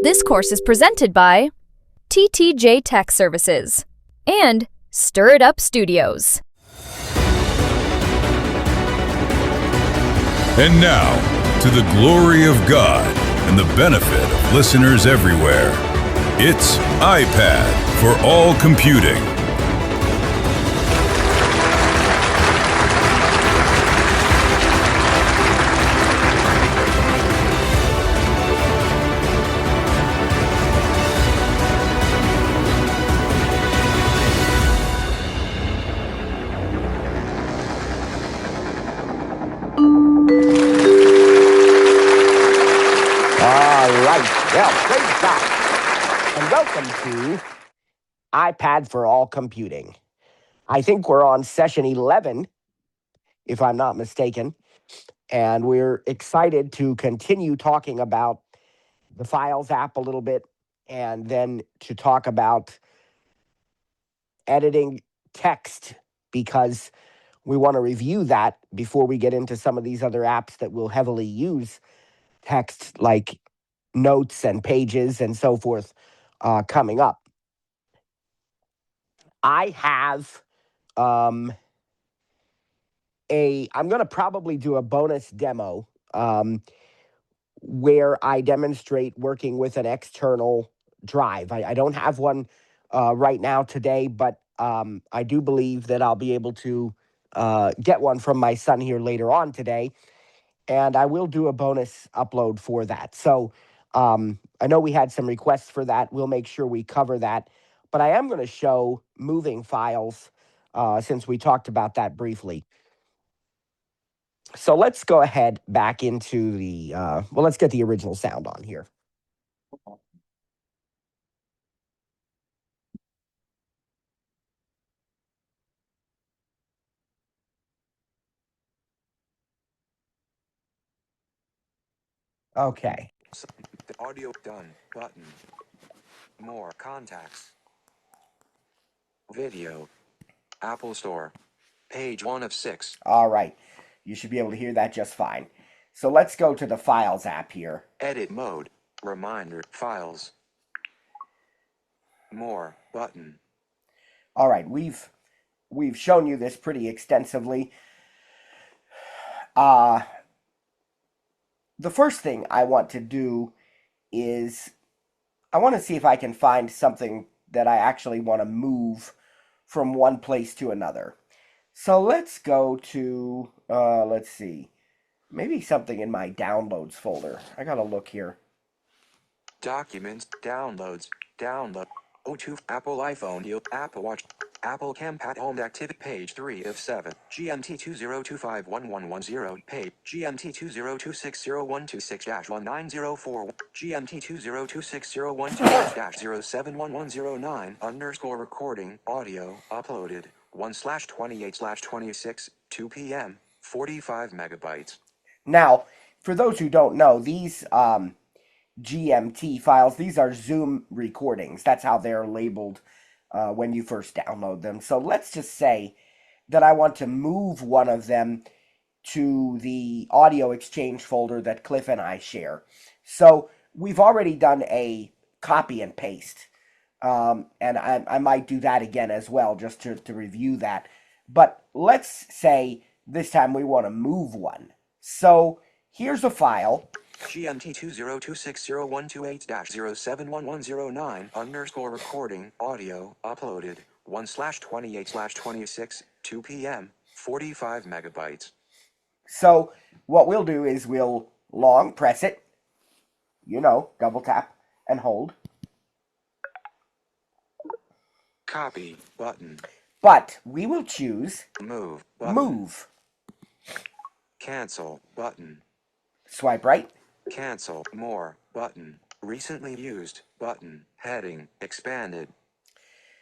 This course is presented by TTJ Tech Services and Stir It Up Studios. And now, to the glory of God and the benefit of listeners everywhere, it's iPad for All Computing. Well, praise God, and welcome to iPad for All Computing. I think we're on session 11, if I'm not mistaken, and we're excited to continue talking about the Files app a little bit, and then to talk about editing text, because we want to review that before we get into some of these other apps that will heavily use text, like notes and pages and so forth, coming up. I have I'm going to probably do a bonus demo where I demonstrate working with an external drive. I don't have one right now today, but I do believe that I'll be able to get one from my son here later on today, and I will do a bonus upload for that. So I know we had some requests for that. We'll make sure we cover that. But I am going to show moving files since we talked about that briefly. So let's go ahead back into the, let's get the original sound on here. Okay. Audio done button. More contacts. Video. Apple Store. Page 1 of 6. All right. You should be able to hear that just fine. So let's go to the Files app here. Edit mode. Reminder. Files. More button. All right. We've shown you this pretty extensively. The first thing I want to do is I want to see if I can find something that I actually want to move from one place to another. So let's go to, let's see, maybe something in my downloads folder. I got to look here. Documents, downloads, download. O2, Apple iPhone deal, Apple Watch, Apple Campat Home Activity, page 3 of 7, GMT 20251110, page, GMT 20260126-1904, GMT 20260128-071109, _recording, audio, uploaded, 1/28/26, 2 p.m., 45 megabytes. Now, for those who don't know, these GMT files, these are Zoom recordings. That's how they're labeled when you first download them. So let's just say that I want to move one of them to the audio exchange folder that Cliff and I share. So we've already done a copy and paste. And I might do that again as well, just to review that. But let's say this time we want to move one. So here's a file. GMT 20260128-071109, _recording, audio, uploaded, 1/28/26, 2 p.m., 45 megabytes. So what we'll do is we'll long press it, double tap and hold. Copy button. But we will choose Move button. move. Cancel button. Swipe right. Cancel more button. Recently used button. Heading expanded.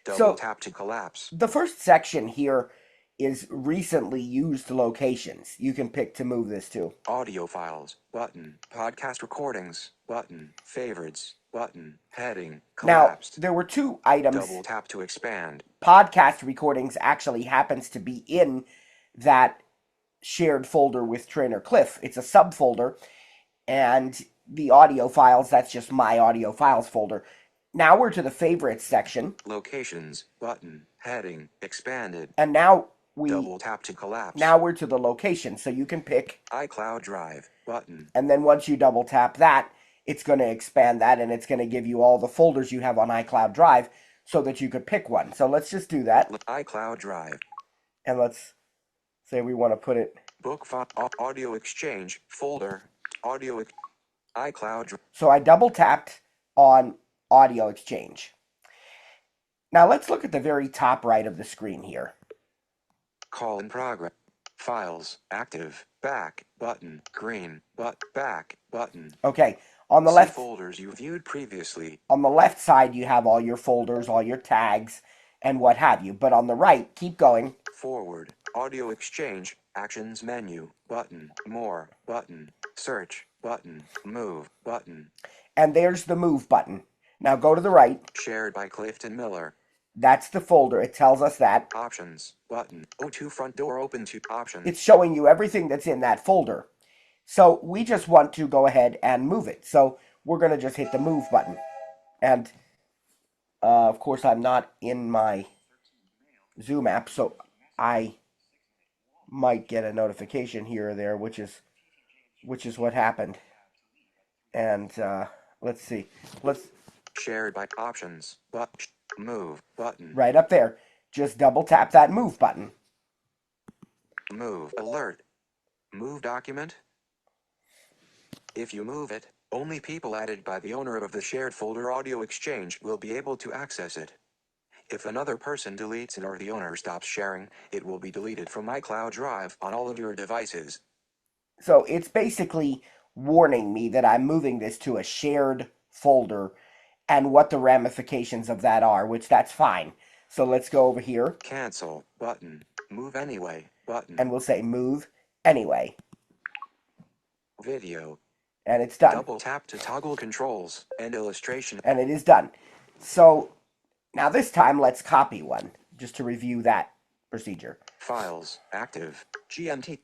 Double tap to collapse. The first section here is recently used locations. You can pick to move this to. Audio files button. Podcast recordings button. Favorites button. Heading collapsed. Now, there were two items. Double tap to expand. Podcast recordings actually happens to be in that shared folder with Trainer Cliff. It's a subfolder, and the audio files, that's just my audio files folder. Now we're to the favorites section. Locations, button, heading, expanded. And now Double tap to collapse. Now we're to the location, so you can pick iCloud Drive, button. And then once you double tap that, it's going to expand that, and it's going to give you all the folders you have on iCloud Drive so that you could pick one. So let's just do that. iCloud Drive. And let's say we want to put it... Book file, audio exchange, folder, iCloud. So I double tapped on audio exchange. Now let's look at the very top right of the screen here. Call in progress. Files, active, back, button, green, back, button. Okay, on the left... folders you viewed previously. On the left side, you have all your folders, all your tags, and what have you. But on the right, keep going. Forward, audio exchange, actions menu, button, more, button, search, button, move, button. And there's the move button. Now go to the right. Shared by Clifton Miller. That's the folder. It tells us that. Options, button, O2 front door open to options. It's showing you everything that's in that folder. So we just want to go ahead and move it. So we're going to just hit the move button. And of course I'm not in my Zoom app, so I might get a notification here or there, which is what happened. And let's see. Shared by options, move button. Right up there. Just double tap that move button. Move alert. Move document. If you move it, only people added by the owner of the shared folder audio exchange will be able to access it. If another person deletes it or the owner stops sharing, it will be deleted from iCloud Drive on all of your devices. So it's basically warning me that I'm moving this to a shared folder and what the ramifications of that are, which that's fine. So let's go over here. Cancel button. Move anyway button. And we'll say move anyway. Video. And it's done. Double tap to toggle controls and illustration. And it is done. So now this time let's copy one, just to review that procedure. Files, active, GMT,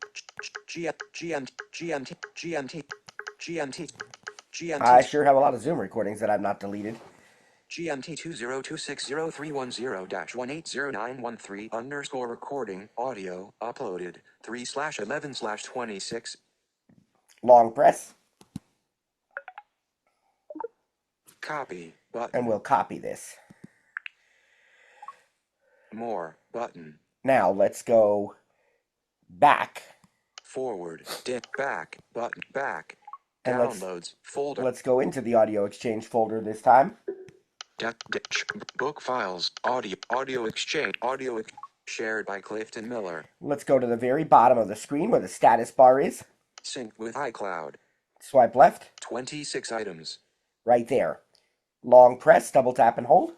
I sure have a lot of Zoom recordings that I've not deleted. GMT 202603101809113 recording audio uploaded 3/11/26. Long press. Copy button. And we'll copy this. More button. Now let's go back. Forward, back button, back. And Downloads folder. Let's go into the audio exchange folder this time. Book files, audio exchange, shared by Clifton Miller. Let's go to the very bottom of the screen where the status bar is. Sync with iCloud. Swipe left. 26 items. Right there. Long press, double tap and hold.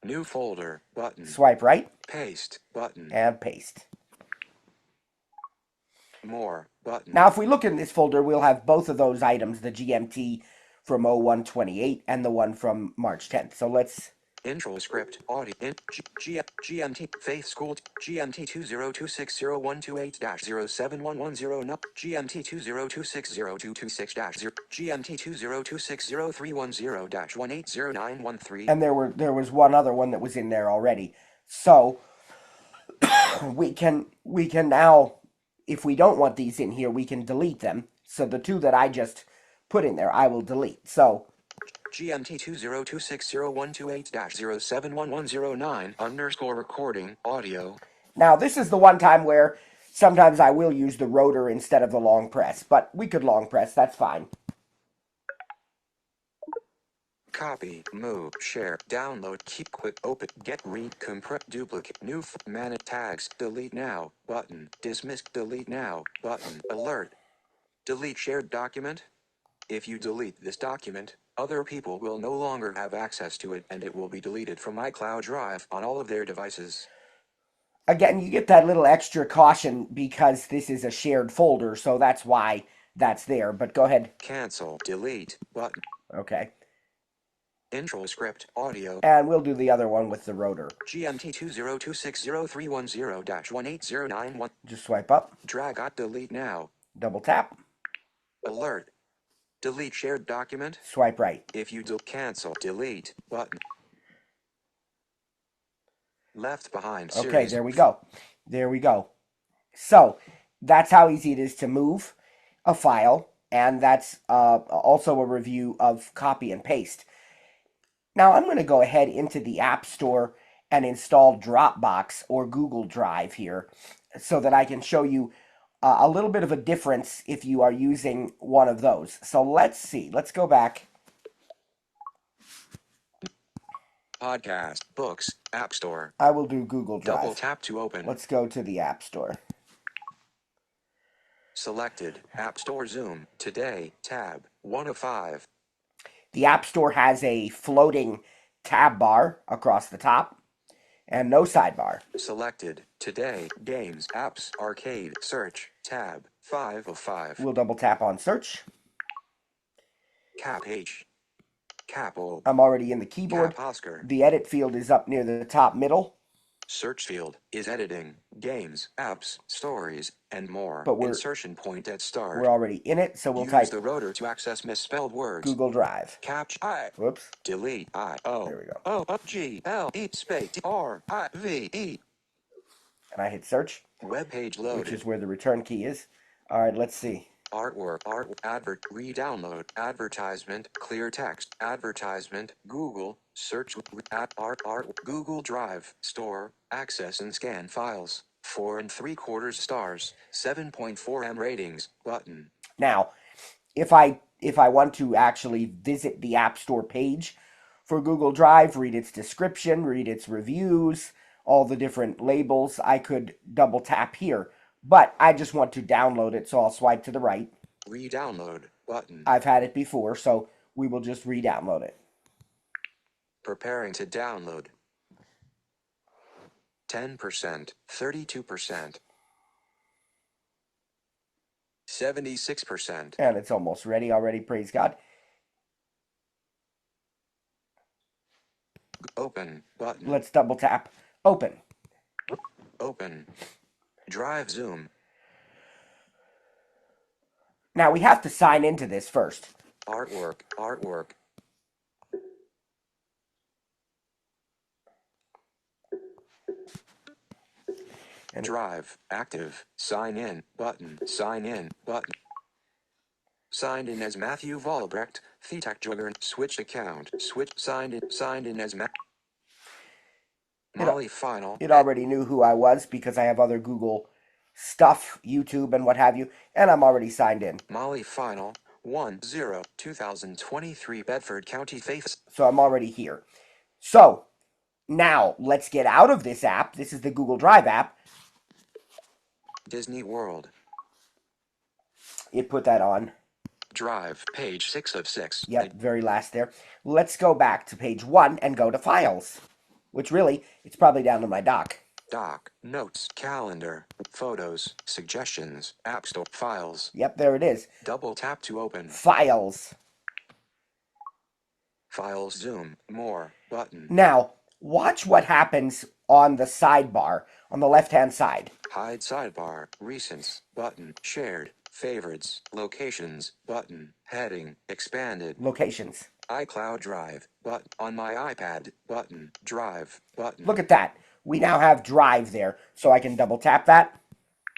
New folder button. Swipe right. Paste button. And paste. More button. Now if we look in this folder, we'll have both of those items, the GMT from 01/28 and the one from March 10th. So let's... Intro script, audio, GMT, Faith School, GMT 2026012807110, GMT 202602226-0, GMT 202603110-180913. And there was one other one that was in there already. So we can now, if we don't want these in here, we can delete them. So the two that I just put in there, I will delete. So GMT 202601280711109 recording audio. Now this is the one time where sometimes I will use the rotor instead of the long press, but we could long press, that's fine. Copy, move, share, download, keep, quick, open, get, read, compress, duplicate, new, manage, tags, delete now, button, dismiss, delete now, button, alert, delete shared document. If you delete this document, other people will no longer have access to it and it will be deleted from iCloud Drive on all of their devices. Again, you get that little extra caution because this is a shared folder, so that's why that's there. But go ahead. Cancel, delete, button. Okay. Intro script, audio. And we'll do the other one with the rotor. GMT 202603110-18091. Just swipe up. Drag out delete now. Double tap. Alert. Delete shared document. Swipe right. If you cancel, delete button. Left behind Okay, series. there we go. There we go. So, that's how easy it is to move a file, and that's also a review of copy and paste. Now, I'm going to go ahead into the App Store and install Dropbox or Google Drive here so that I can show you a little bit of a difference if you are using one of those. So let's see. Let's go back. Podcast, books, App Store. I will do Google Drive. Double tap to open. Let's go to the App Store. Selected. App Store Zoom. Today. Tab. 1 of 5. The App Store has a floating tab bar across the top and no sidebar. Selected. Today. Games. Apps. Arcade. Search. Tab. 5 of 5. We'll double tap on search. Cap H. Capo. I'm already in the keyboard. Cap Oscar. The edit field is up near the top middle. Search field is editing, games, apps, stories, and more. But Insertion point at start. We're already in it, so we'll Use type the rotor to access misspelled words. Google Drive. Captcha I. Whoops. Delete I O. There we go. O G L E space R I V E. And I hit search, Web page loaded. which is where the return key is. All right, let's see. Artwork, advert, re-download, advertisement, clear text, advertisement, Google, search, art, Google Drive, store, access and scan files, 4 3/4 stars, 7.4 M ratings, button. Now, if I want to actually visit the App Store page for Google Drive, read its description, read its reviews, all the different labels, I could double tap here. But I just want to download it, so I'll swipe to the right. Re-download, button. I've had it before, so we will just re-download it. Preparing to download. 10%, 32%, 76%. And it's almost ready already, praise God. Open, button. Let's double tap open. Open. Drive Zoom. Now we have to sign into this first. Artwork. And Drive. Active. Sign in. Button. Sign in. Button. Signed in as Matthew Vollebrecht. Thetak Jugger. Switch account. Switch. Signed in as Molly Final. it already knew who I was because I have other Google stuff, YouTube and what have you, and I'm already signed in. Molly Final. 1/0/2023 Bedford County Faith. So I'm already here. So now let's get out of this app. This is the Google Drive app. Disney World. It put that on. Drive. Page 6 of 6. Yep, very last there. Let's go back to page 1 and go to Files, which really, it's probably down to my dock. Doc, notes, calendar, photos, suggestions, App Store, files. Yep, there it is. Double tap to open. Files. Files, zoom, more, button. Now, watch what happens on the sidebar, on the left-hand side. Hide sidebar, recents, button, shared, favorites, locations, button, heading, expanded. Locations. iCloud Drive, button, on my iPad, button, Drive, button. Look at that. We now have Drive there, so I can double tap that.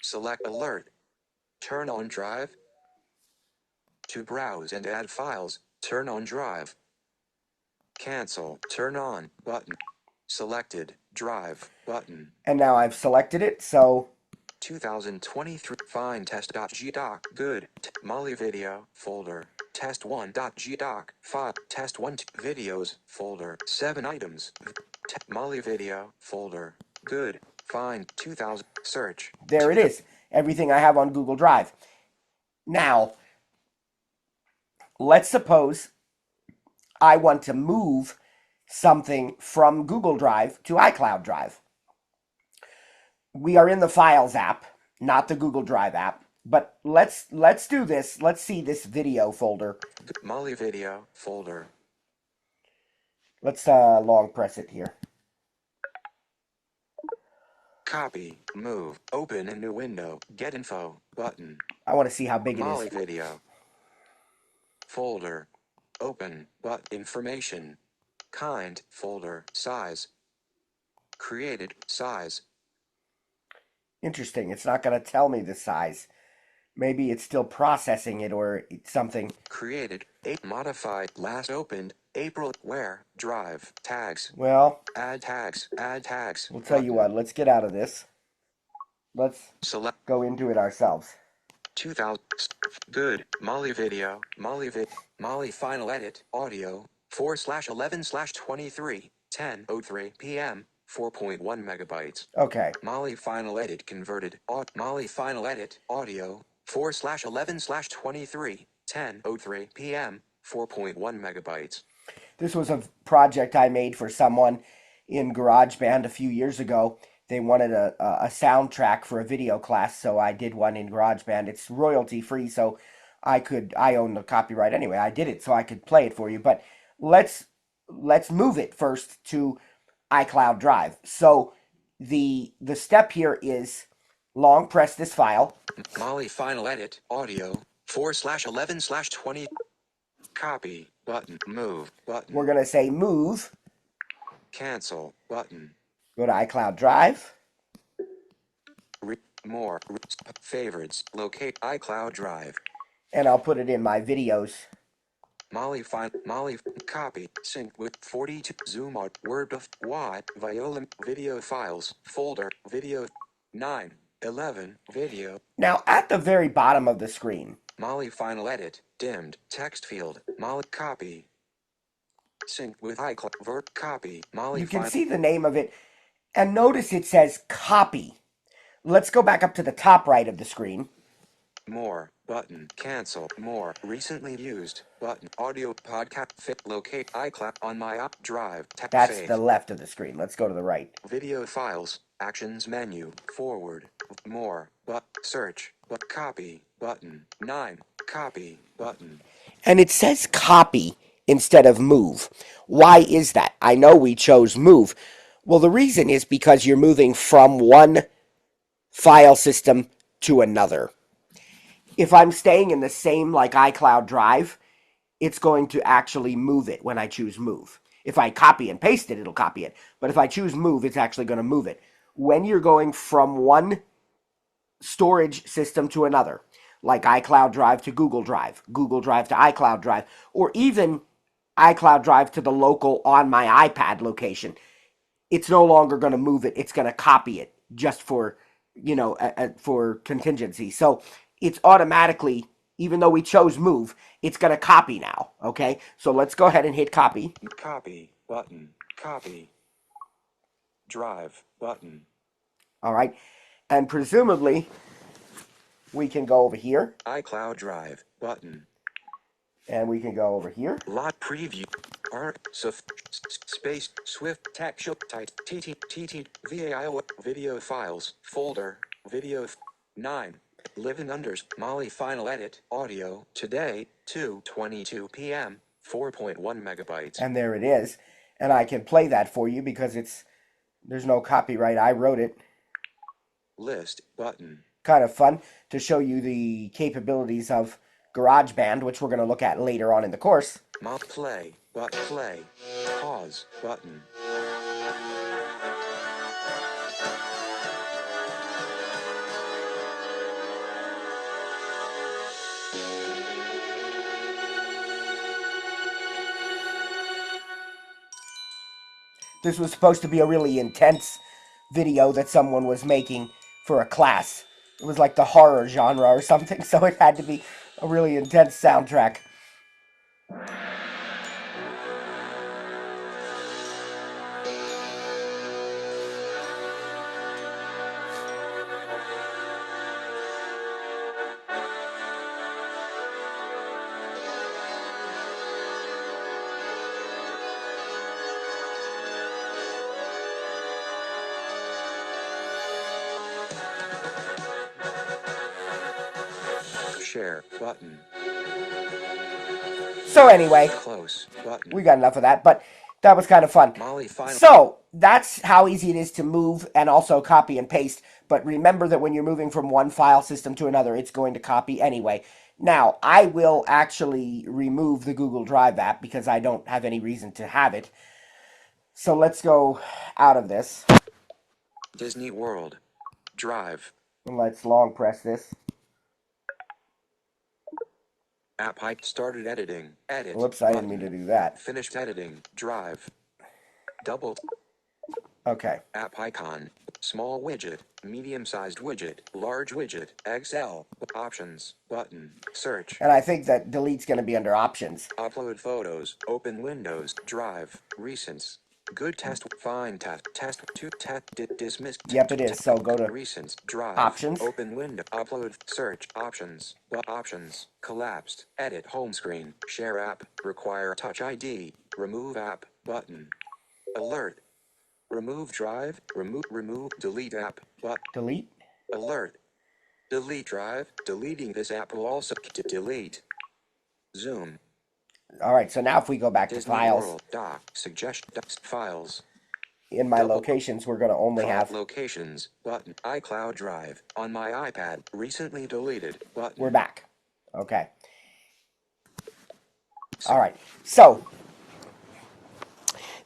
Select alert. Turn on Drive. To browse and add files, turn on Drive. Cancel, turn on, button. Selected, Drive, button. And now I've selected it, so 2023 find test.gdoc good Molly video folder test1.gdoc file test1 videos folder 7 items Molly video folder good find 2000 search. there it is. Everything I have on Google Drive. Now, let's suppose I want to move something from Google Drive to iCloud Drive. We are in the Files app, not the Google Drive app, but let's do this. Let's see this video folder. Molly video folder. Let's long press it here. Copy, move, open a new window, get info, button. I want to see how big it Molly is. video. folder. Open, but information. Kind, folder, size. Created, size. Interesting. It's not going to tell me the size. Maybe it's still processing it or something. Created, modified, last opened, April, where, drive, tags. Well, Add tags, we'll tell you what. Let's get out of this. Let's Select go into it ourselves. 2000, good, Molly video, Molly final edit, audio, 4/11/23, 10:03 p.m., 4.1 megabytes. Okay. Molly final edit converted, Molly final edit, audio, 4/11/23, 10:03 p.m., 4.1 megabytes. This was a project I made for someone in GarageBand a few years ago. They wanted a soundtrack for a video class, so I did one in GarageBand. It's royalty free, so I own the copyright anyway. I did it so I could play it for you. But let's move it first to iCloud Drive. So the step here is long press this file. Molly final edit, audio, 4/11/20. Copy, button, move, button. We're going to say move. Cancel, button. Go to iCloud Drive. More, favorites, locate iCloud Drive. And I'll put it in my videos. Molly, copy, sync with 42, zoom out, word of, Viola, video files, folder, video, 9, 11, video. Now, at the very bottom of the screen, Molly final edit, dimmed, text field, Molly copy. Sync with iCloud, copy, Molly. You can see the name of it, and notice it says copy. Let's go back up to the top right of the screen. More, button, cancel, more, recently used, button, audio podcast, locate iCloud on my drive. That's the left of the screen. Let's go to the right. Video files, actions menu, forward, more, but search, but copy, button, 9, copy, button. And it says copy instead of move. Why is that? I know we chose move. Well, the reason is because you're moving from one file system to another. If I'm staying in the same like iCloud Drive, it's going to actually move it when I choose move. If I copy and paste it, it'll copy it. But if I choose move, it's actually going to move it. When you're going from one storage system to another, like iCloud Drive to Google Drive to iCloud Drive, or even iCloud Drive to the local on my iPad location, it's no longer going to move it. It's going to copy it just for, for contingency. So it's automatically, even though we chose move, it's going to copy now. Okay, so let's go ahead and hit copy. Copy, button, copy. Drive, button. All right, and presumably we can go over here. iCloud Drive, button. And we can go over here. Lot preview. Space, Swift, text, type, TT, VAIO, video files, folder, video, 9. Living Unders, Molly final edit, audio, today, 2:22 p.m., 4.1 megabytes. And there it is. And I can play that for you because there's no copyright. I wrote it. List, button. Kind of fun to show you the capabilities of GarageBand, which we're going to look at later on in the course. Play, play, pause, button. This was supposed to be a really intense video that someone was making for a class. It was like the horror genre or something, so it had to be a really intense soundtrack. Share, button. So anyway, Close, button. we got enough of that, but that was kind of fun. Molly final. So, that's how easy it is to move and also copy and paste. But remember that when you're moving from one file system to another, it's going to copy anyway. Now, I will actually remove the Google Drive app because I don't have any reason to have it. So let's go out of this. Disney World. Drive. And let's long press this. App hype started editing. Edit. Whoops, I didn't button. mean to do that. Finished editing. Drive. Double. Okay. App icon. Small widget. Medium-sized widget. Large widget. XL. Options. Button. Search. And I think that delete's going to be under options. Upload photos. Open Windows. Drive. Recents. Good test. Find test. Test. To test. Dismiss. Yep, it is. So go to Recents. Drive. options. Open window. Upload. Search. Options. Options. Collapsed. Edit home screen. Share app. Require touch ID. Remove app. Button. Alert. Remove drive. Remove. Delete app. Delete. Alert. Delete drive. Deleting this app will also delete. Zoom. All right, so now if we go back to Disney files, World. Doc. Suggest. Files. in my Double- locations, we're going to only have, Locations. Button. iCloud Drive. On my iPad. Recently deleted. Button. we're back. Okay. All right, so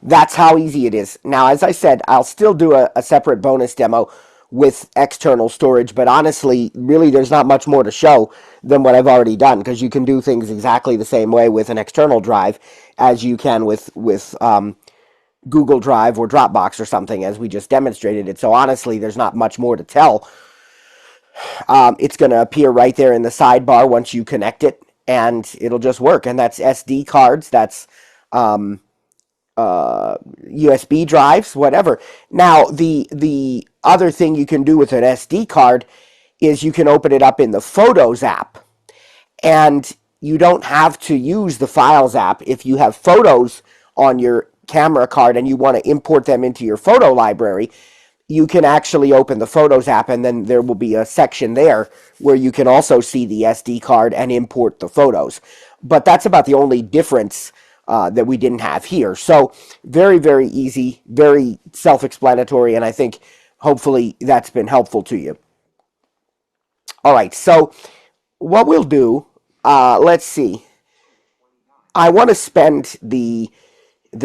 that's how easy it is. Now, as I said, I'll still do a separate bonus demo with external storage, but honestly, really, there's not much more to show than what I've already done, because you can do things exactly the same way with an external drive as you can with Google Drive or Dropbox or something, as we just demonstrated it. So honestly, there's not much more to tell. It's going to appear right there in the sidebar once you connect it, and it'll just work. And that's SD cards, that's USB drives, whatever. Now, the other thing you can do with an SD card is you can open it up in the Photos app, and you don't have to use the Files app. If you have photos on your camera card and you want to import them into your photo library, you can actually open the Photos app, and then there will be a section there where you can also see the SD card and import the photos. But that's about the only difference that we didn't have here. So very, very easy, very self-explanatory, and I think hopefully that's been helpful to you. All right, so what we'll do, let's see. I want to spend the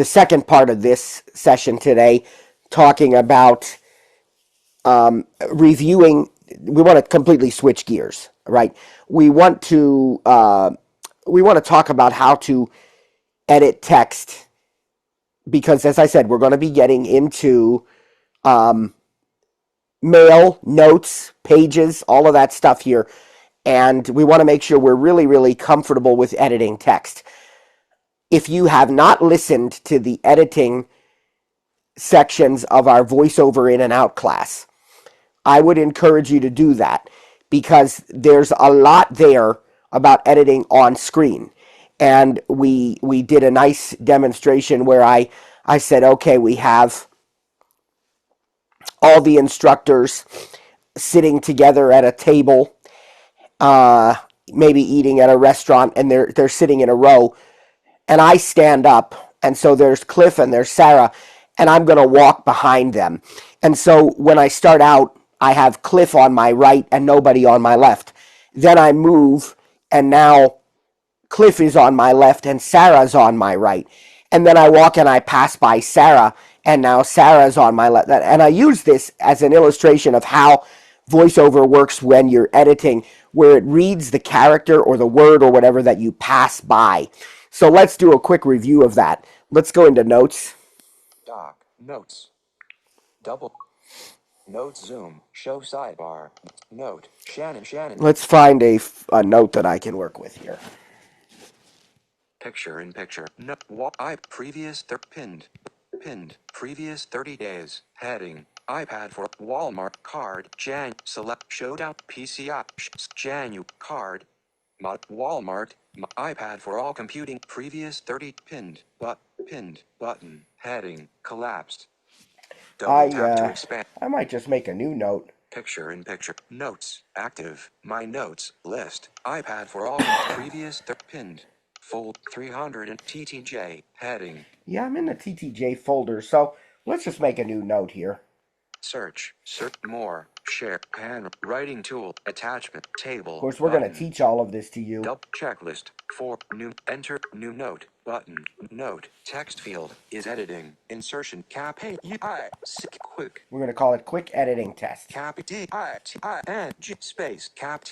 second part of this session today talking about reviewing. We want to completely switch gears, right? We want to talk about how to edit text, because as I said, we're going to be getting into mail, notes, pages, all of that stuff here, and we want to make sure we're really, really comfortable with editing text. If you have not listened to the editing sections of our VoiceOver In and Out class, I would encourage you to do that, because there's a lot there about editing on screen. And we did a nice demonstration where I said, okay, we have all the instructors sitting together at a table, maybe eating at a restaurant, and they're sitting in a row, and I stand up, and so there's Cliff and there's Sarah, and I'm going to walk behind them. And so when I start out, I have Cliff on my right and nobody on my left. Then I move, and now Cliff is on my left and Sarah's on my right. And then I walk and I pass by Sarah, and now Sarah's on my left. And I use this as an illustration of how VoiceOver works when you're editing, where it reads the character or the word or whatever that you pass by. So let's do a quick review of that. Let's go into Notes. Doc. Notes. Double. Notes zoom. Show sidebar. Note. Shannon. Let's find a note that I can work with here. Picture in picture. No. Previous pinned. Previous 30 days. Heading. iPad for Walmart card. Select showdown. PCI. Janu card. Walmart. iPad for all computing. Previous 30 pinned. Pinned button. Heading. Collapsed. Double tap to expand. I might just make a new note. Picture in picture. Notes. Active. My notes. List. iPad for all. Previous. Pinned. Fold 300 and TTJ. Heading. Yeah, I'm in the TTJ folder. So Let's just make a new note here. Search more, share, writing tool, attachment, table. Of course, we're going to button. teach all of this to you. Checklist, 4, enter, new note, button, note, text field, is editing, insertion, cap, quick, We're going to call it quick editing test. cap, N-G, space, cap,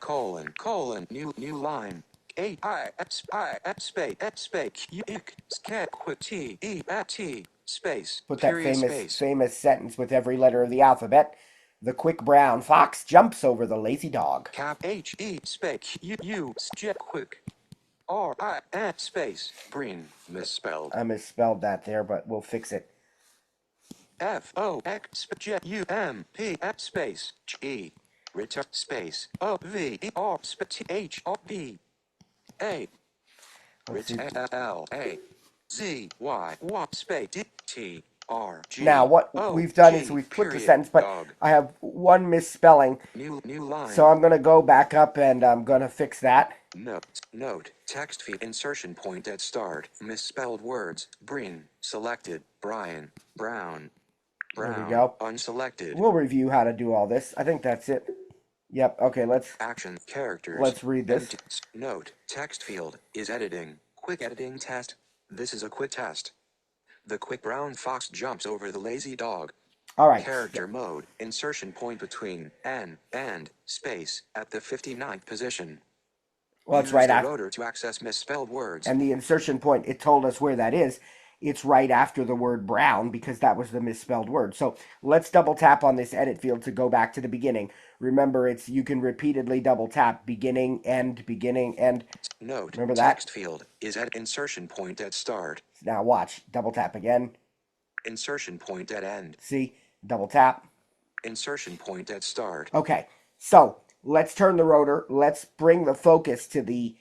colon, new line, space, quick, space, Put that period, space. famous sentence with every letter of the alphabet. The quick brown fox jumps over the lazy dog. Cap H-E, space, U, quick, R-I-N, space, green, misspelled. I misspelled that there, but we'll fix it. F-O-X, J-U-M-P, space, G, return, space, O-V-E-R, space, H-O-B, A, L-A, Z-Y, space, D-T, R-G. Now, what we've done is we've put the sentence, but I have one misspelling. New line. So I'm going to go back up and I'm going to fix that. Note, text feed, insertion point at start, misspelled words, Breen, selected, Brian, Brown, There we go. unselected. We'll review how to do all this. I think that's it. Yep, okay, Action, characters. let's read this. Note, text field, is editing, quick editing test. This is a quick test. The quick brown fox jumps over the lazy dog. All right. Character mode, insertion point between N and space at the 59th position. Well, it's Use right the after. rotor to access misspelled words. And the insertion point, it told us where that is. It's right after the word brown because that was the misspelled word. So let's double tap on this edit field to go back to the beginning. Remember, you can repeatedly double tap beginning, end, Note, remember that? text field is at insertion point at start. Now watch, double tap again. Insertion point at end. See, double tap. Insertion point at start. Okay, so let's turn the rotor. Let's bring the focus to the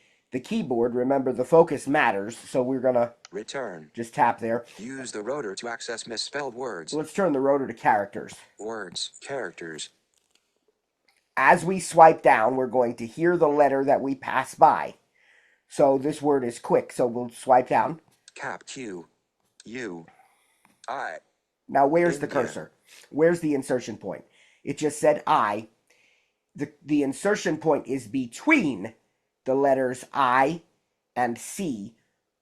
keyboard. Remember, the focus matters, so we're going to Return. just tap there. Use the rotor to access misspelled words. Let's turn the rotor to characters. Words, characters. As we swipe down, we're going to hear the letter that we pass by. So this word is quick, so we'll swipe down. Cap Q, U, I. Now, where's the India. cursor? Where's the insertion point? It just said I. The insertion point is between the letters I and C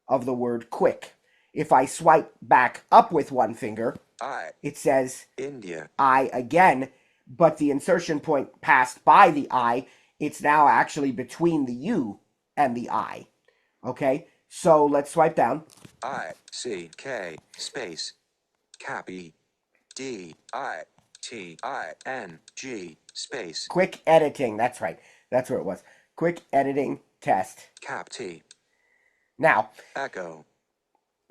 of the word quick. If I swipe back up with one finger, I. it says India. I again, but the insertion point passed by the I. It's now actually between the U and the I. Okay, so let's swipe down. I, C, K, space, cap E, D, I, T, I, N, G, space, Quick editing, that's right. That's where it was. Quick editing test. cap T, Now, echo.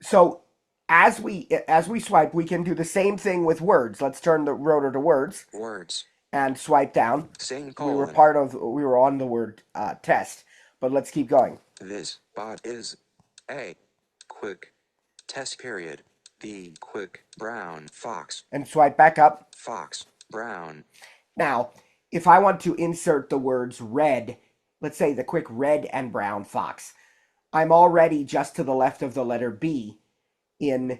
so as we swipe, we can do the same thing with words. Let's turn the rotor to words Words, and swipe down. same We were colon. we were on the word test, but let's keep going. This bot is a quick test period. The quick brown fox, And swipe back up. fox, brown. Now, if I want to insert the words red, let's say the quick red and brown fox, I'm already just to the left of the letter B in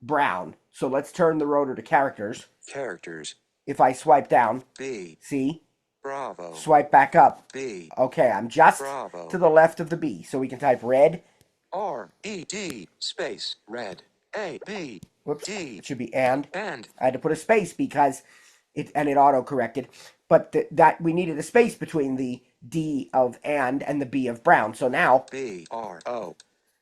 brown. So let's turn the rotor to characters. Characters, If I swipe down, B, see, bravo, swipe back up. B, Okay, I'm just bravo. to the left of the B. So we can type red. R, E, D, space, red, A, B, Whoops, D, it should be and. and, I had to put a space because it auto-corrected. But that we needed a space between the D of and the B of brown. So now B, R, O,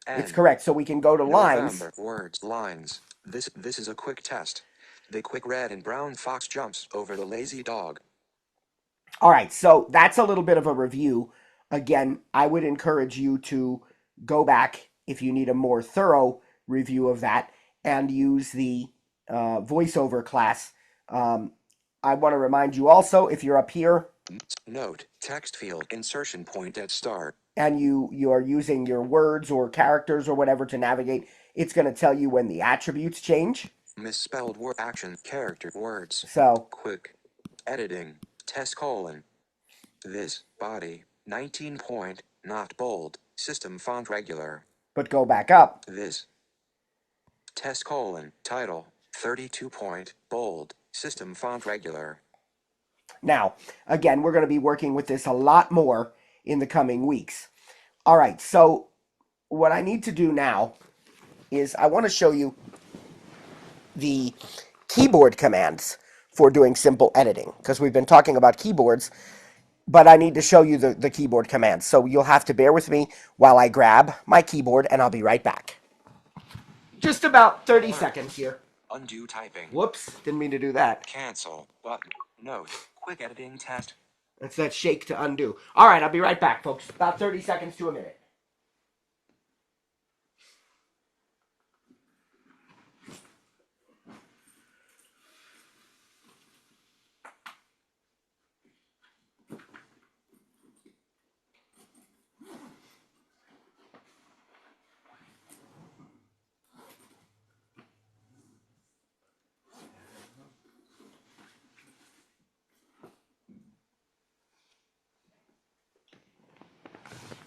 N. it's correct. So we can go to lines. November, words, lines. This is a quick test. The quick red and brown fox jumps over the lazy dog. All right, so that's a little bit of a review. Again, I would encourage you to go back if you need a more thorough review of that and use the voiceover class. I want to remind you also, if you're up here Note, text field, insertion point at start. and you are using your words or characters or whatever to navigate, it's going to tell you when the attributes change. Misspelled word, action, character, words. So, Quick, editing, test colon. This, body, 19 point, not bold, system font regular. but go back up. This. test colon, title, 32 point, bold, system font regular. Now, again, we're going to be working with this a lot more in the coming weeks. All right, so what I need to do now is I want to show you the keyboard commands for doing simple editing, because we've been talking about keyboards, but I need to show you the keyboard commands. So you'll have to bear with me while I grab my keyboard, and I'll be right back. Just about 30 seconds here. Undo typing. Whoops, didn't mean to do that. Cancel button. Note, quick editing test. That's that shake to undo. All right, I'll be right back, folks. About 30 seconds to a minute.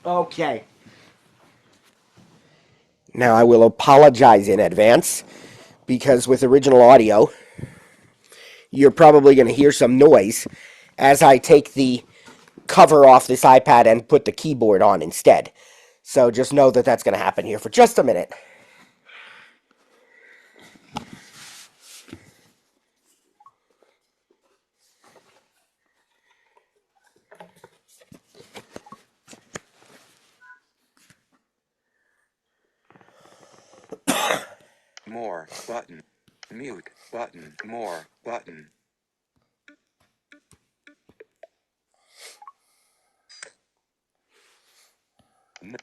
Okay. Now I will apologize in advance, because with original audio, you're probably going to hear some noise as I take the cover off this iPad and put the keyboard on instead. So just know that that's going to happen here for just a minute. More button. Mute button. More button.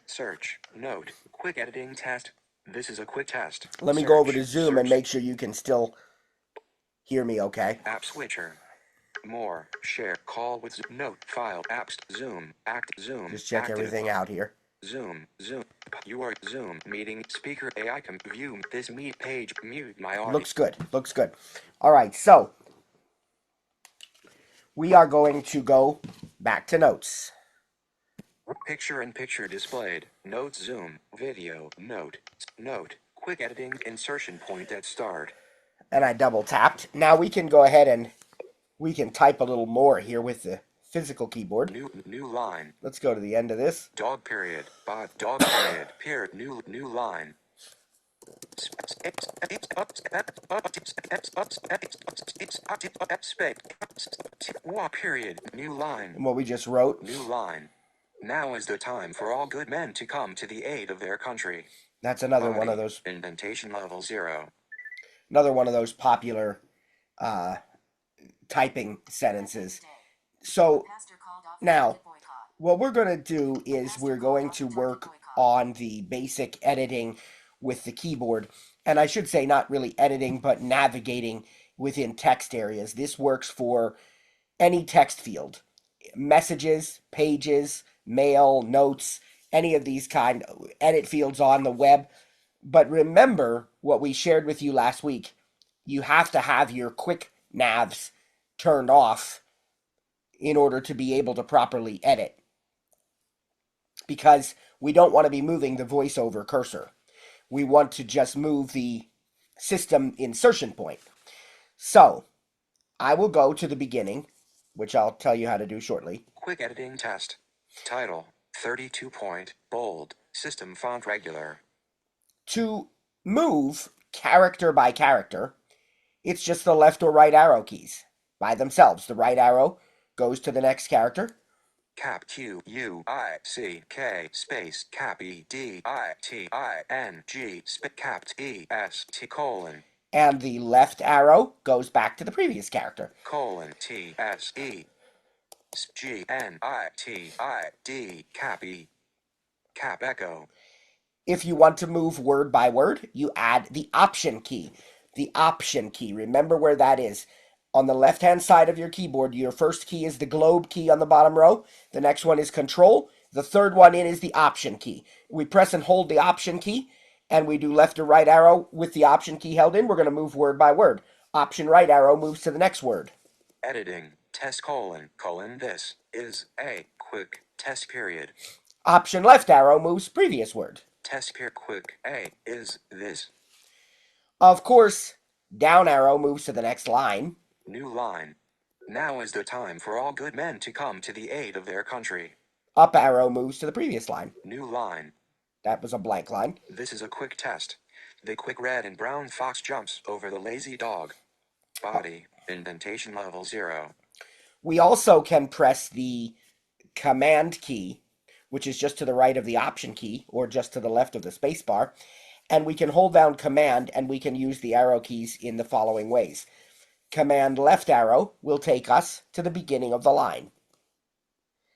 Search. Note. Quick editing test. This is a quick test. Let me go over to Zoom and make sure you can still hear me okay. App switcher. More. Share. Call with note. File. Apps. Zoom. Act. Zoom. Just check active. everything out here. Zoom. Zoom. You are Zoom meeting speaker AI can view this meet page. Mute my audio. Looks good. Looks good. All right, so we are going to go back to notes. Picture in picture displayed. Notes zoom. Video. Note. Note. Quick editing insertion point at start. And I double tapped. Now we can go ahead and we can type a little more here with the physical keyboard. New line. Let's go to the end of this. Dog period. Dog period. Period. New line. Period. New line. And what we just wrote. New line. Now is the time for all good men to come to the aid of their country. That's another Body, one of those. Indentation level 0. Another one of those popular typing sentences. So now, what we're going to do is we're going to work on the basic editing with the keyboard. And I should say not really editing, but navigating within text areas. This works for any text field. Messages, pages, mail, notes, any of these kind of edit fields on the web. But remember what we shared with you last week. You have to have your quick navs turned off in order to be able to properly edit, because we don't want to be moving the voiceover cursor. We want to just move the system insertion point. So I will go to the beginning, which I'll tell you how to do shortly. Quick editing test. Title, 32 point, bold, system font regular. To move character by character, it's just the left or right arrow keys by themselves. The right arrow goes to the next character. Cap Q U I C K space cap E D I T I N G cap E S T colon. And the left arrow goes back to the previous character. Colon T S E G N I T I D cap E cap echo. If you want to move word by word, you add the option key. The option key, remember where that is. On the left-hand side of your keyboard, your first key is the globe key on the bottom row. The next one is control. The third one in is the option key. We press and hold the option key, and we do left or right arrow with the option key held in. We're going to move word by word. Option right arrow moves to the next word. Editing, test colon, this is a quick test period. Option left arrow moves previous word. Test period quick A is this. Of course, down arrow moves to the next line. New line. Now is the time for all good men to come to the aid of their country. Up arrow moves to the previous line. New line. That was a blank line. This is a quick test. The quick red and brown fox jumps over the lazy dog. Body. Indentation level 0. We also can press the command key, which is just to the right of the option key, or just to the left of the space bar, and we can hold down command and we can use the arrow keys in the following ways. Command left arrow will take us to the beginning of the line.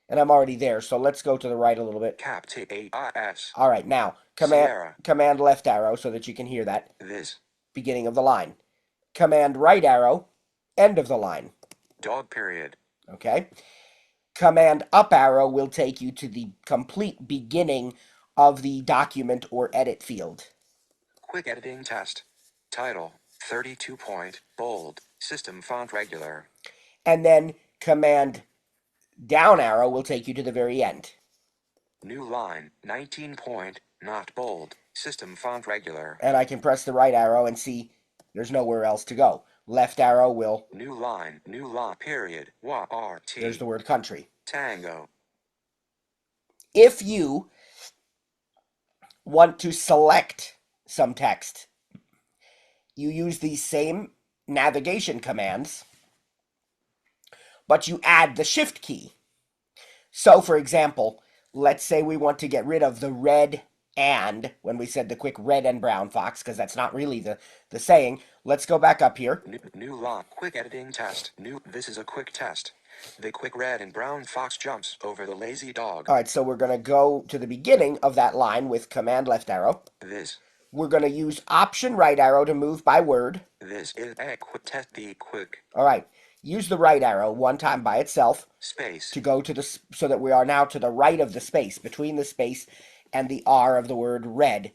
And I'm already there, so let's go to the right a little bit. Cap T-A-I-S. All right, now, Sierra. command left arrow so that you can hear that. This. Beginning of the line. Command right arrow, end of the line. Dog period. Okay? Command up arrow will take you to the complete beginning of the document or edit field. Quick editing test. Title. 32 point. Bold. System font regular. And then command down arrow will take you to the very end. New line. 19 point. Not bold. System font regular. And I can press the right arrow and see there's nowhere else to go. Left arrow will... New line. New line. Period. Y-R-T. There's the word country. Tango. If you want to select some text, you use these same navigation commands, but you add the shift key. So, for example, let's say we want to get rid of the red and, when we said the quick red and brown fox, because that's not really the saying. Let's go back up here. New line. Quick editing test. This is a quick test. The quick red and brown fox jumps over the lazy dog. All right, so we're going to go to the beginning of that line with command left arrow. This. We're going to use option right arrow to move by word. This is a quick test. The quick. All right, use the right arrow one time by itself. Space. To go to the, so that we are now to the right of the space, between the space and the R of the word red.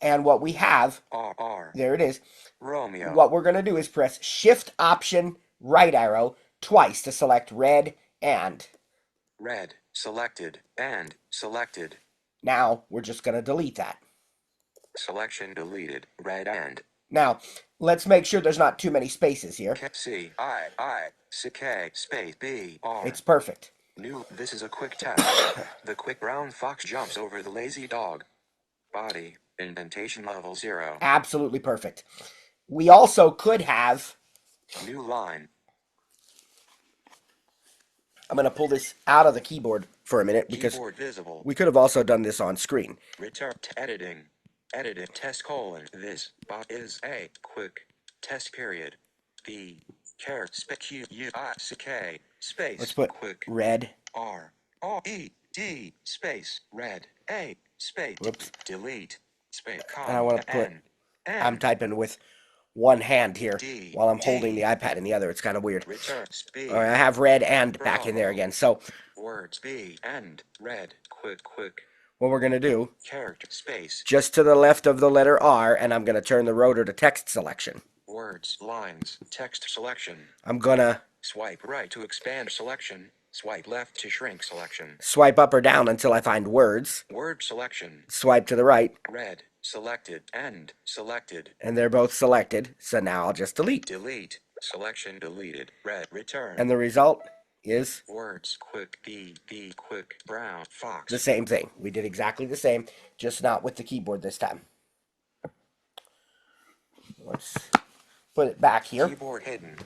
And what we have, R. there it is. Romeo. What we're going to do is press shift option right arrow twice to select red and. Red, selected, and selected. Now, we're just going to delete that. Selection deleted, red and. Now, let's make sure there's not too many spaces here. C-I-I-C-K, space B-R. It's perfect. This is a quick test. The quick brown fox jumps over the lazy dog. Body, indentation level 0. Absolutely perfect. We also could have... New line. I'm going to pull this out of the keyboard for a minute because Keyboard visible. we could have also done this on screen. Return to editing. Edited test colon. This bot is a quick test period. The care Q-U-I-C-K space. Let's put quick red. R-E-D space red A space. Whoops. Delete space. And I want to put... N. I'm typing with one hand here D, while I'm D. holding the iPad in the other. It's kind of weird. Return speed. All right, I have red and back in there again. So Words B and red quick. what we're going to do, Character space. just to the left of the letter R, and I'm going to turn the rotor to text selection. Words lines text selection. I'm going to Swipe right to expand selection. Swipe left to shrink selection. swipe up or down until I find words. Word selection. Swipe to the right, Red. Selected. And selected. and they're both selected. So now I'll just delete. Delete. Selection deleted. Red. Return. And the result is Words. Quick. The quick. Brown. Fox. the same thing. We did exactly the same, just not with the keyboard this time. Let's put it back here. Keyboard hidden.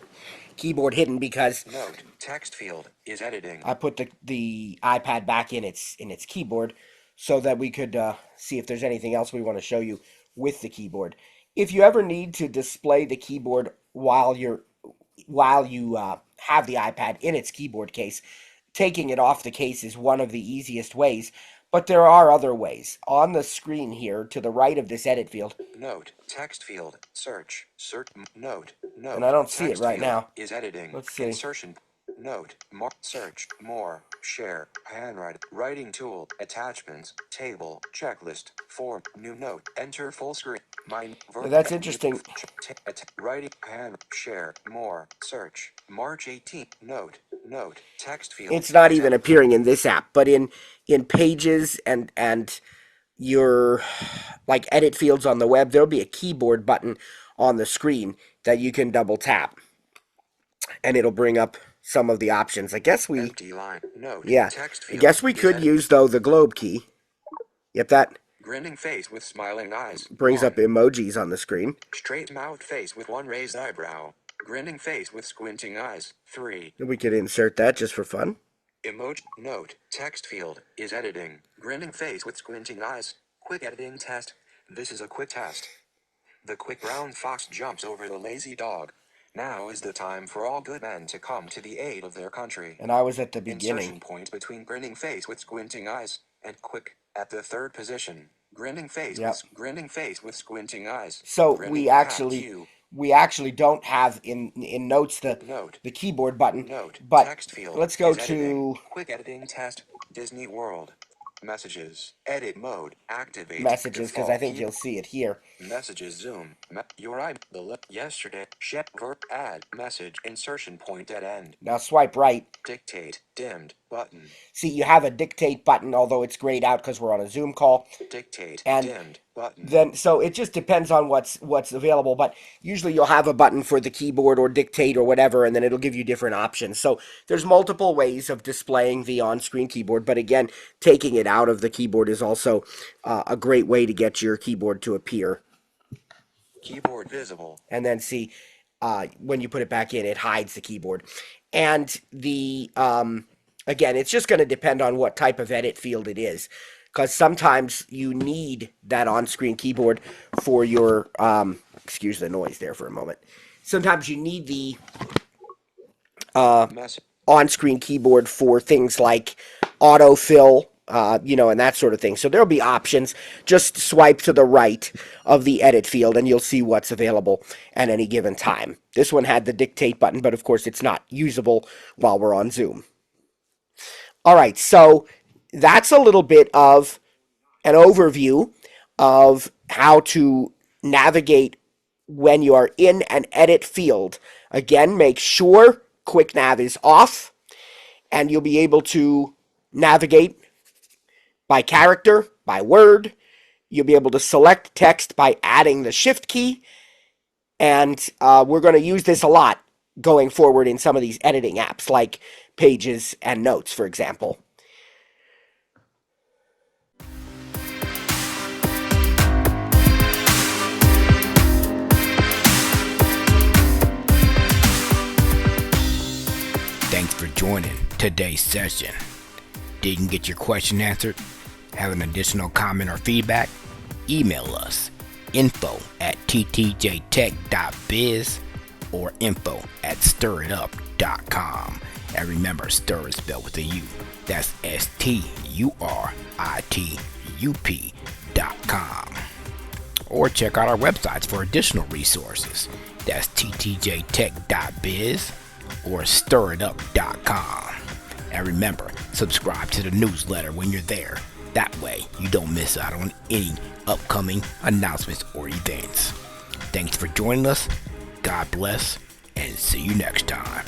Keyboard hidden because Note. Text field is editing. I put the iPad back in its keyboard so that we could see if there's anything else we want to show you with the keyboard. If you ever need to display the keyboard while you have the iPad in its keyboard case, taking it off the case is one of the easiest ways, but there are other ways. On the screen here, to the right of this edit field, Note. Text field. Search. Note. and I don't see it Text right field now. Is editing. Let's see. Insertion. Note. Search. More. Share. Handwrite. Writing tool. Attachments. Table. Checklist. Form. New note. Enter full screen. That's interesting. Writing. Hand. Share. More. Search. March 18th. Note. Text field. It's not even appearing in this app, but in Pages and your like edit fields on the web, there'll be a keyboard button on the screen that you can double tap. And it'll bring up some of the options. I guess we... Empty line. Note. Yeah. Text I field. guess we could use, though, the globe key. Yep, that Grinning face with smiling eyes. brings 1. up emojis on the screen. Straight mouth face with one raised eyebrow. Grinning face with squinting eyes. 3. We could insert that just for fun. Emoji. Note. Text field is editing. Grinning face with squinting eyes. Quick editing test. This is a quick test. The quick brown fox jumps over the lazy dog. Now is the time for all good men to come to the aid of their country. And I was at the Insertion beginning. point between grinning face with squinting eyes and quick at the third position. Grinning face Yep. grinning face with squinting eyes. So Grinning we at actually you. don't have in notes Note. the keyboard button. Note. But Text field let's go is editing. to Quick editing test. Disney World. Messages. Edit mode. Activate. messages because I think Default. you'll see it here. Messages zoom. Your eye. The yesterday. Shep verb add message insertion point at end. Now swipe right. Dictate dimmed button. See, you have a dictate button, although it's grayed out because we're on a Zoom call. Dictate And dimmed button. Then, so it just depends on what's available, but usually you'll have a button for the keyboard or dictate or whatever, and then it'll give you different options. So there's multiple ways of displaying the on-screen keyboard, but again, taking it out of the keyboard is also a great way to get your keyboard to appear. Keyboard visible. And then see, when you put it back in, it hides the keyboard. And the, again, it's just going to depend on what type of edit field it is. Because sometimes you need that on-screen keyboard for your, excuse the noise there for a moment. Sometimes you need the on-screen keyboard for things like autofill, and that sort of thing. So there'll be options. Just swipe to the right of the edit field and you'll see what's available at any given time. This one had the dictate button, but of course it's not usable while we're on Zoom. All right, so that's a little bit of an overview of how to navigate when you are in an edit field. Again, make sure Quick Nav is off, and you'll be able to navigate by character, by word. You'll be able to select text by adding the Shift key, and we're going to use this a lot going forward in some of these editing apps like Pages and Notes, for example. Thanks for joining today's session. Didn't get your question answered? Have an additional comment or feedback? Email us info@ttjtech.biz or info@stirritup.com. And remember, stir is spelled with a U. That's STURITUP.com. Or check out our websites for additional resources. That's ttjtech.biz or stirritup.com. And remember, subscribe to the newsletter when you're there. That way, you don't miss out on any upcoming announcements or events. Thanks for joining us. God bless, and see you next time.